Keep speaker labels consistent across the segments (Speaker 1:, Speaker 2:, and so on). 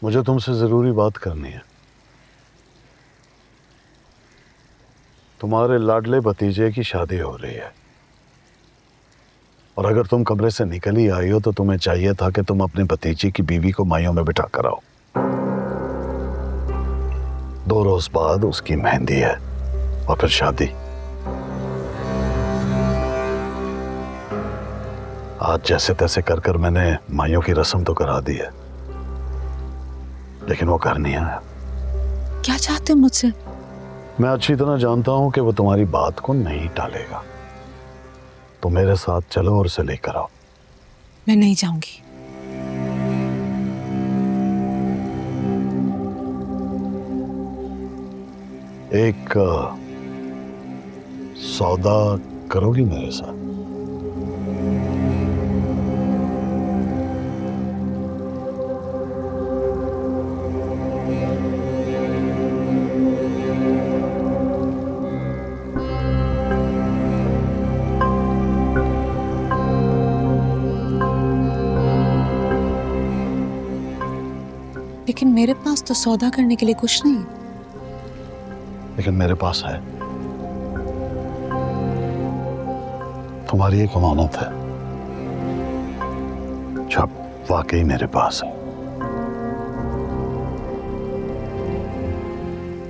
Speaker 1: मुझे तुमसे जरूरी बात करनी है। तुम्हारे लाडले भतीजे की शादी हो रही है और अगर तुम कमरे से निकल ही आई हो तो तुम्हें चाहिए था कि तुम अपने भतीजे की बीवी को माइयों में बिठा कर आओ। 2 रोज बाद उसकी मेहंदी है और फिर शादी। आज जैसे तैसे कर कर मैंने माइयों की रस्म तो करा दी है, लेकिन वो घर नहीं आया।
Speaker 2: क्या चाहते हो मुझसे?
Speaker 1: मैं अच्छी तरह जानता हूं कि वो तुम्हारी बात को नहीं टालेगा। तो मेरे साथ चलो और उसे लेकर आओ।
Speaker 2: मैं नहीं जाऊंगी।
Speaker 1: एक सौदा करोगी मेरे साथ?
Speaker 2: लेकिन मेरे पास तो सौदा करने के लिए कुछ नहीं।
Speaker 1: लेकिन मेरे पास है। तुम्हारी एक अमानत है जो अब वाकई मेरे पास है।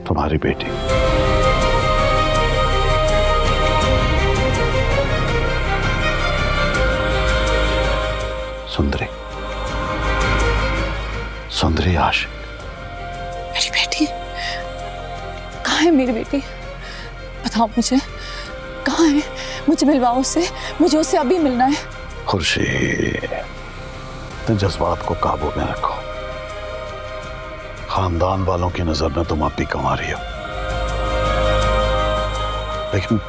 Speaker 1: तुम्हारी बेटी। सुंदरी। सुंदरी आशिक।
Speaker 2: मेरी बेटी कहाँ है? मेरी बेटी बताओ मुझे, कहाँ है? मुझे मिलवाओ उससे, मुझे उससे अभी मिलना है।
Speaker 1: खुर्शीद, अपने जज्बात को काबू में रखो। खानदान वालों की नजर में तुम अब भी कुंवारी हो, लेकिन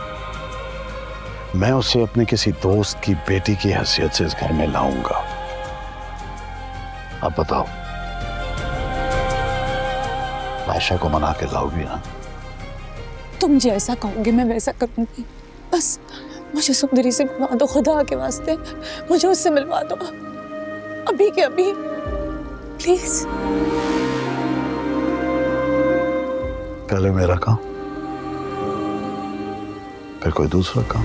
Speaker 1: मैं उसे अपने किसी दोस्त की बेटी की हैसियत से इस घर में लाऊंगा। अब बताओ, आयशा को मना के लाओगी ना?
Speaker 2: तुम जैसा कहोगे मैं वैसा करूंगी। बस मुझे सुंदरी से मिलवा दो, खुदा के वास्ते मुझे उससे मिलवा दो, अभी के अभी, प्लीज।
Speaker 1: पहले मेरा काम, फिर कोई दूसरा काम।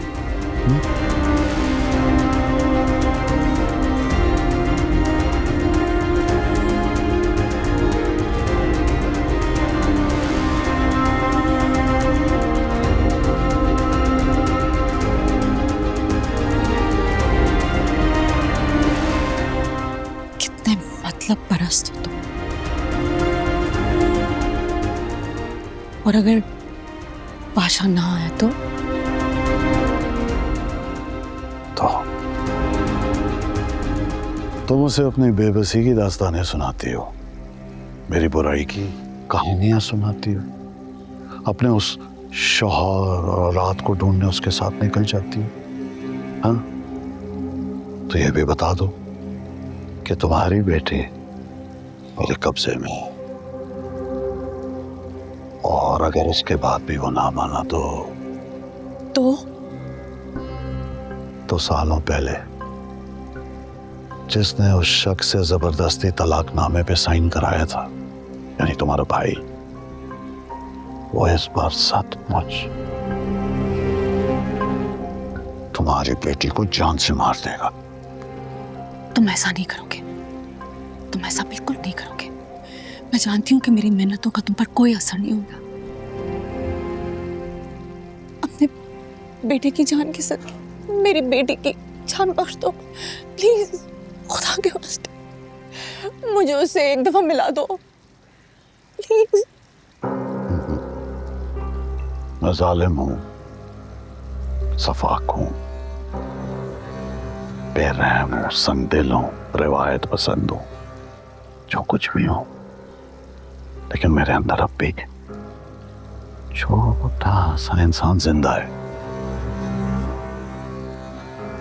Speaker 2: कितने मतलब परस्त हो तुम। और अगर बादशाह ना आया तो
Speaker 1: तुम उसे अपनी बेबसी की दास्तानें सुनाती हो, मेरी बुराई की कहानियां सुनाती हो, अपने उस शौहर और रात को ढूंढने उसके साथ निकल जाती हो। हाँ, तो ये भी बता दो कि तुम्हारी बेटी मेरे कब्जे में है, और अगर उसके बाद भी वो ना माना तो सालों पहले जिसने उस शख्स से जबरदस्ती तलाकनामे पे साइन कराया था, यानी तुम्हारा भाई, वो इस बार सचमुच तुम्हारी बेटी को जान से मार देगा।
Speaker 2: तुम ऐसा नहीं करोगे, तुम ऐसा बिल्कुल नहीं करोगे। मैं जानती हूं कि मेरी मेहनतों का तुम पर कोई असर नहीं होगा। अपने बेटे की जान के साथ मेरी बेटी की जान बख्श दो प्लीज, खुदा के वास्ते मुझे उससे एक दफा मिला दो प्लीज।
Speaker 1: मैं जालिम हूं, सफाक हूं, बेरहम हूं, संगदिल हूं, रिवायत पसंद हूं, जो कुछ भी हूं, लेकिन मेरे अंदर अब भी छोटा सा इंसान जिंदा है।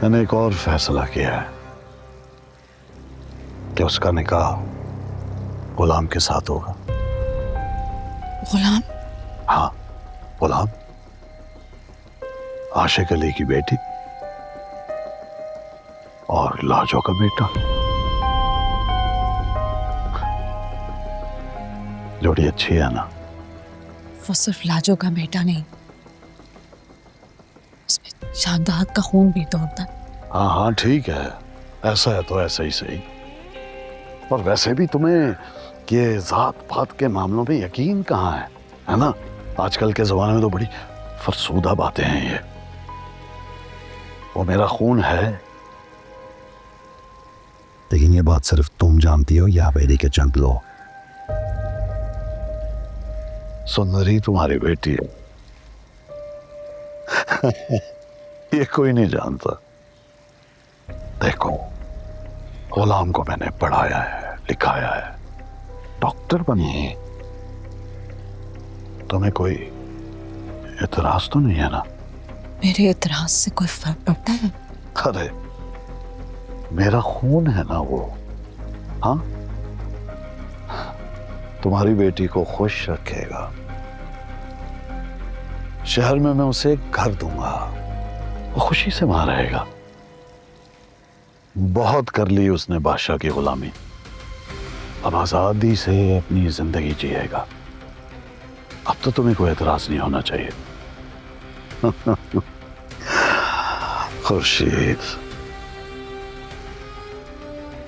Speaker 1: मैंने एक और फैसला किया है कि उसका निकाह गुलाम के साथ होगा।
Speaker 2: गुलाम?
Speaker 1: हाँ, गुलाम, आशिक अली की बेटी और लाजो का बेटा। जोड़ी अच्छी है ना?
Speaker 2: वो सिर्फ लाजो का बेटा नहीं, उसमें शादात का खून भी दौड़ता है।
Speaker 1: हाँ हाँ ठीक है, ऐसा है तो ऐसा ही सही। और वैसे भी तुम्हें ये जात पात के मामलों में यकीन कहाँ है ना? आजकल के जमाने में तो बड़ी फरसूदा बातें हैं ये। वो मेरा खून है, लेकिन ये बात सिर्फ तुम जानती हो या बेटी के चंद लोग। सुंदरी तुम्हारी बेटी है। ये कोई नहीं जानता। देखो, गुलाम को मैंने पढ़ाया है, लिखाया है, डॉक्टर बनी। तुम्हें कोई एतराज तो नहीं है ना?
Speaker 2: मेरे एतराज से कोई फर्क पड़ता है?
Speaker 1: अरे मेरा खून है ना वो। हाँ, तुम्हारी बेटी को खुश रखेगा। शहर में मैं उसे एक घर दूंगा, वो खुशी से वहां रहेगा। बहुत कर ली उसने बादशाह की गुलामी, अब आजादी से अपनी जिंदगी जिएगा। अब तो तुम्हें कोई एतराज नहीं होना चाहिए। खुर्शीद,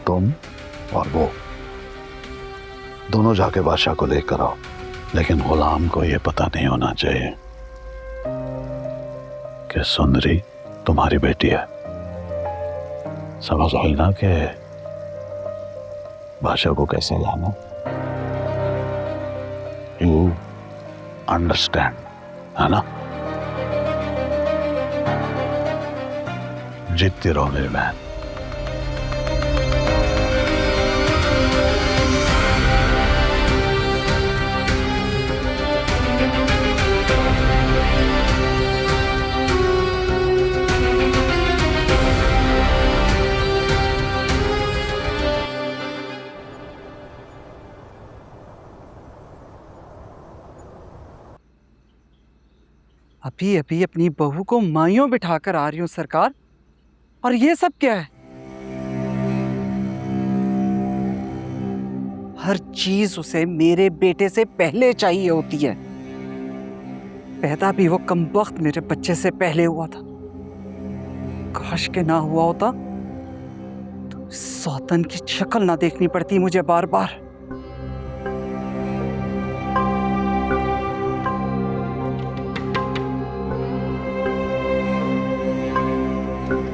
Speaker 1: तुम और वो दोनों जाके बादशाह को लेकर आओ, लेकिन गुलाम को यह पता नहीं होना चाहिए कि सुंदरी तुम्हारी बेटी है। समझ आई ना कि बादशाह को कैसे लाना? यू अंडरस्टैंड, है ना? जीतती रहो मेरी बहन।
Speaker 3: अभी अभी अपनी बहू को माइयों बिठाकर आ रही हूँ सरकार, और ये सब क्या है? हर चीज उसे मेरे बेटे से पहले चाहिए होती है। पैदा भी वो कमबख्त मेरे बच्चे से पहले हुआ था। काश के ना हुआ होता तो सौतन की शक्ल ना देखनी पड़ती मुझे बार बार।